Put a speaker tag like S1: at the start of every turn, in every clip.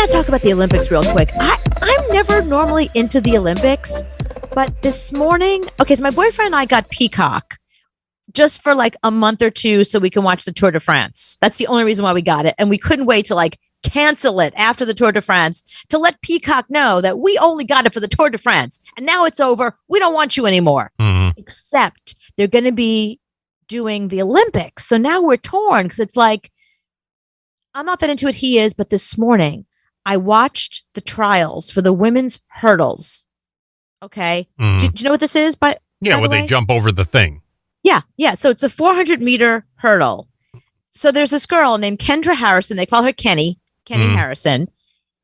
S1: got to talk about the Olympics real quick. I'm never normally into the Olympics, but this morning, okay, so my boyfriend and I got Peacock just for like a month or two so we can watch the Tour de France. That's the only reason why we got it. And we couldn't wait to like cancel it after the Tour de France to let Peacock know that we only got it for the Tour de France. And now it's over. We don't want you anymore. Except they're going to be doing the Olympics. So now we're torn because it's like, I'm not that into it. He is. But this morning, I watched the trials for the women's hurdles. Okay. Do you know what this is? By
S2: where they jump over the thing.
S1: Yeah. So it's a 400-meter hurdle. So there's this girl named Kendra Harrison. They call her Kenny Harrison.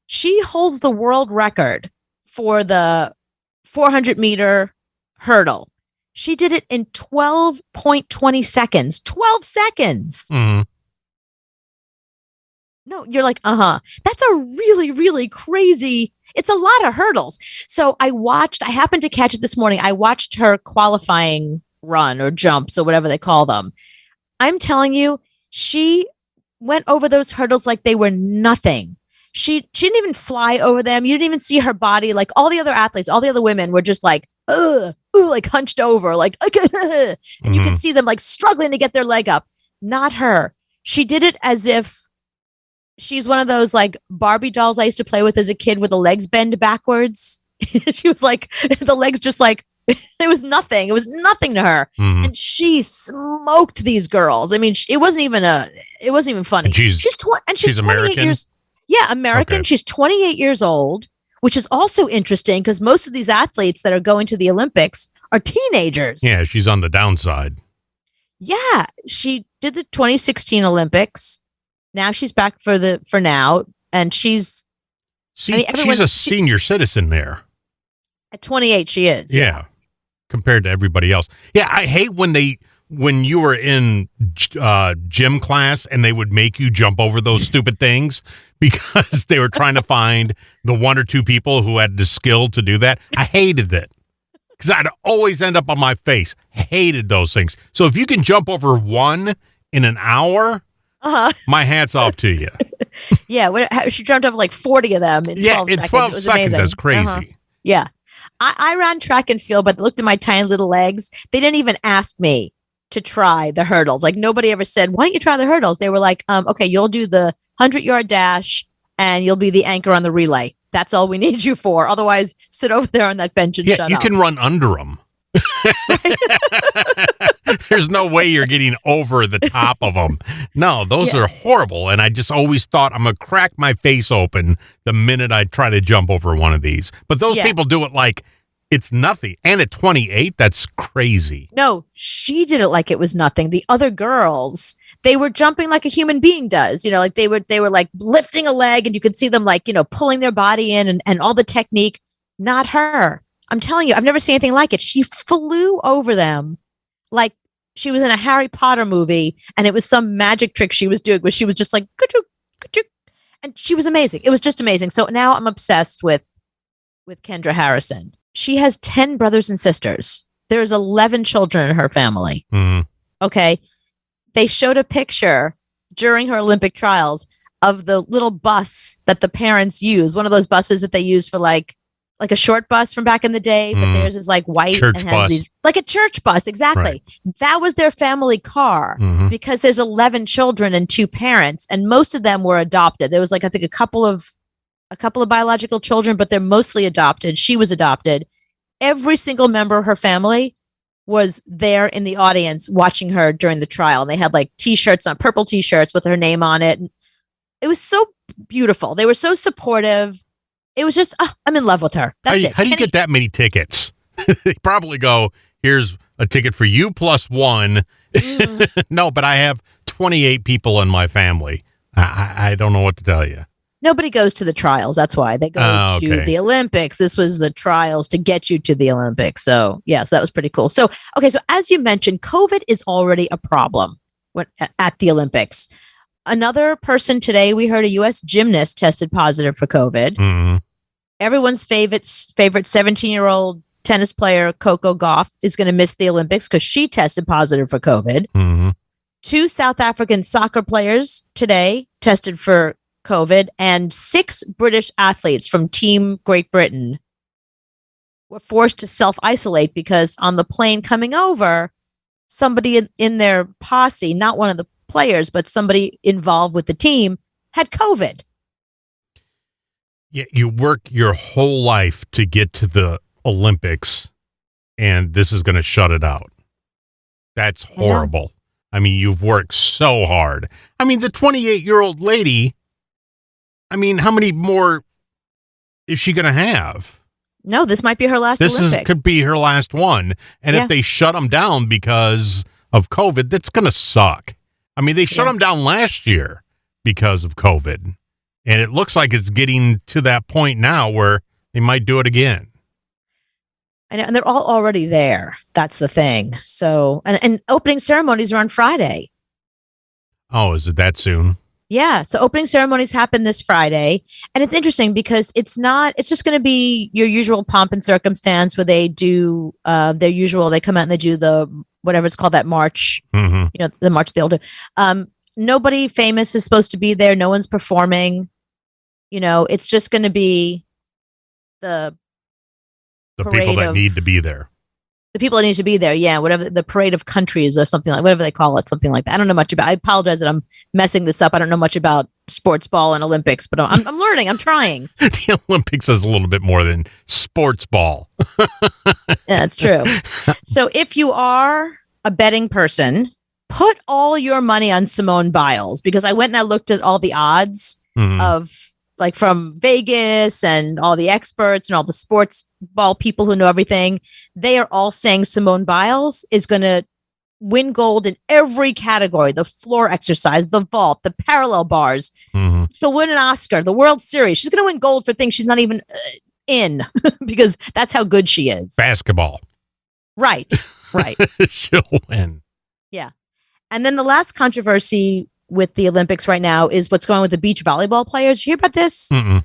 S1: She holds the world record for the 400-meter hurdle. She did it in 12.20 seconds. 12 seconds. No, you're like, that's a really, really crazy. It's a lot of hurdles. So I happened to catch it this morning. I watched her qualifying run or jumps or whatever they call them. I'm telling you, she went over those hurdles like they were nothing. She didn't even fly over them. You didn't even see her body. Like all the other athletes, all the other women were just like, like hunched over, like, and you could see them like struggling to get their leg up. Not her. She did it as if she's one of those like Barbie dolls I used to play with as a kid with the legs bend backwards. She was like, the legs just like, it was nothing. It was nothing to her. And she smoked these girls. I mean, it wasn't even funny.
S2: And she's
S1: 28
S2: American?
S1: years. Yeah, American.
S2: Okay.
S1: She's 28 years old, which is also interesting because most of these athletes that are going to the Olympics are teenagers.
S2: Yeah, she's on the downside.
S1: Yeah, she did the 2016 Olympics. Now she's back for now, and she's.
S2: She's a senior citizen there.
S1: At 28, she is.
S2: Yeah, compared to everybody else. Yeah, I hate when you were in gym class and they would make you jump over those stupid things because they were trying to find the one or two people who had the skill to do that. I hated it because I'd always end up on my face. Hated those things. So if you can jump over one in an hour, my hat's off to you.
S1: Yeah, she jumped over like 40 of them in 12 seconds.
S2: 12
S1: it was
S2: seconds,
S1: amazing.
S2: that's crazy.
S1: Yeah. I ran track and field, but looked at my tiny little legs. They didn't even ask me to try the hurdles. Like nobody ever said, why don't you try the hurdles? They were like, okay, you'll do the 100-yard dash and you'll be the anchor on the relay. That's all we need you for. Otherwise, sit over there on that bench and shut up.
S2: You can run under them. There's no way you're getting over the top of them. No, those are horrible. And I just always thought I'm going to crack my face open the minute I try to jump over one of these. But those people do it like it's nothing. And at 28, that's crazy.
S1: No, she did it like it was nothing. The other girls, they were jumping like a human being does. You know, like they were like lifting a leg and you could see them like, pulling their body in and all the technique. Not her. I'm telling you, I've never seen anything like it. She flew over them like she was in a Harry Potter movie and it was some magic trick she was doing where she was just like, ka-choo. And she was amazing. It was just amazing. So now I'm obsessed with Kendra Harrison. She has 10 brothers and sisters. There's 11 children in her family. Okay. They showed a picture during her Olympic trials of the little bus that the parents use. One of those buses that they use for like a short bus from back in the day, but theirs is like white
S2: church
S1: and has
S2: bus.
S1: these like a church bus. Exactly.
S2: Right.
S1: That was their family car because there's 11 children and 2 parents, and most of them were adopted. There was like, I think a couple of biological children, but they're mostly adopted. She was adopted. Every single member of her family was there in the audience watching her during the trial. And they had like t-shirts on, purple t-shirts with her name on it. It was so beautiful. They were so supportive. It was just, I'm in love with her. That's it.
S2: How do you get that many tickets? They probably go, here's a ticket for you plus one. No, but I have 28 people in my family. I don't know what to tell you.
S1: Nobody goes to the trials. That's why they go to the Olympics. This was the trials to get you to the Olympics. So, so that was pretty cool. So, okay. So as you mentioned, COVID is already a problem at the Olympics. Another person today, we heard a U.S. gymnast tested positive for COVID. Everyone's favorite 17-year-old tennis player, Coco Gauff, is going to miss the Olympics because she tested positive for COVID. 2 South African soccer players today tested for COVID, and 6 British athletes from Team Great Britain were forced to self-isolate because on the plane coming over, somebody in their posse, not one of the players, but somebody involved with the team, had COVID.
S2: Yeah, you work your whole life to get to the Olympics, and this is going to shut it out. That's horrible. I mean, you've worked so hard. I mean, the 28-year-old lady, I mean, how many more is she going to have?
S1: No, this might be her last Olympics.
S2: Could be her last one. And if they shut them down because of COVID, that's going to suck. I mean, they shut them down last year because of COVID. And it looks like it's getting to that point now where they might do it again.
S1: And they're all already there. That's the thing. So, and opening ceremonies are on Friday.
S2: Oh, is it that soon?
S1: Yeah. So opening ceremonies happen this Friday. And it's interesting because it's just going to be your usual pomp and circumstance where they do their usual, they come out and they do the, whatever it's called, that march, the march they'll do. Nobody famous is supposed to be there. No one's performing. It's just going to be the
S2: people that need to be there.
S1: The people that need to be there, yeah, whatever, the parade of countries or something like, whatever they call it, something like that. I don't know much about. I apologize that I'm messing this up. I don't know much about sports ball and Olympics, but I'm learning. I'm trying.
S2: The Olympics is a little bit more than sports ball.
S1: Yeah, that's true. So if you are a betting person, put all your money on Simone Biles, because I went and I looked at all the odds of, like, from Vegas and all the experts and all the sports ball people who know everything. They are all saying Simone Biles is going to win gold in every category: the floor exercise, the vault, the parallel bars. She'll win an Oscar, the World Series. She's going to win gold for things she's not even in because that's how good she is.
S2: Basketball.
S1: Right.
S2: She'll win.
S1: Yeah. And then the last controversy with the Olympics right now is what's going on with the beach volleyball players. You hear about this?
S2: Mm-mm.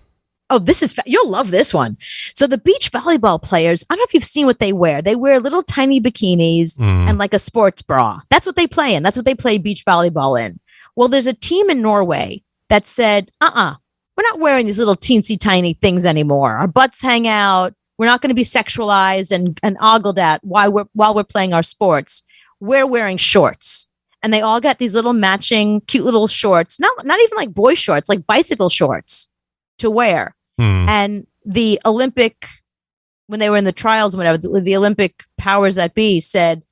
S1: Oh, you'll love this one. So the beach volleyball players, I don't know if you've seen what they wear. They wear little tiny bikinis and like a sports bra. That's what they play in. That's what they play beach volleyball in. Well, there's a team in Norway that said, we're not wearing these little teensy tiny things anymore. Our butts hang out. We're not going to be sexualized and ogled at while we're playing our sports. We're wearing shorts. And they all got these little matching cute little shorts, not even like boy shorts, like bicycle shorts to wear. And the Olympic, when they were in the trials, whatever, the Olympic powers that be said,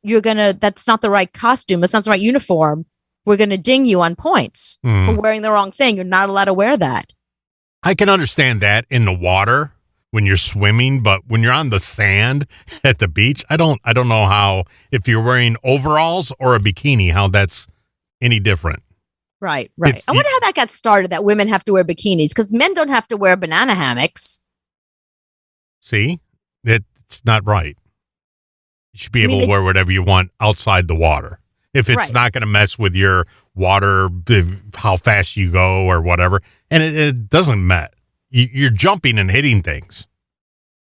S1: that's not the right costume. That's not the right uniform. We're going to ding you on points for wearing the wrong thing. You're not allowed to wear that.
S2: I can understand that in the water when you're swimming, but when you're on the sand at the beach, I don't know how, if you're wearing overalls or a bikini, how that's any different.
S1: Right. I wonder how that got started, that women have to wear bikinis, because men don't have to wear banana hammocks.
S2: See, it's not right. You should be able to wear whatever you want outside the water. If it's not going to mess with your water, how fast you go or whatever. And it doesn't matter. You're jumping and hitting things.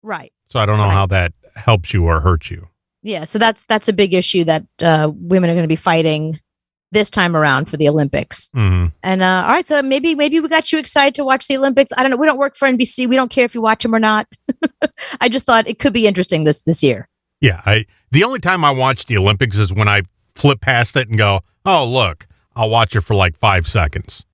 S1: Right.
S2: So I don't know how that helps you or hurts you.
S1: Yeah. So that's a big issue that women are going to be fighting this time around for the Olympics. And all right, so maybe we got you excited to watch the Olympics. I don't know. We don't work for NBC. We don't care if you watch them or not. I just thought it could be interesting this year.
S2: Yeah. The only time I watch the Olympics is when I flip past it and go, oh, look, I'll watch it for like 5 seconds.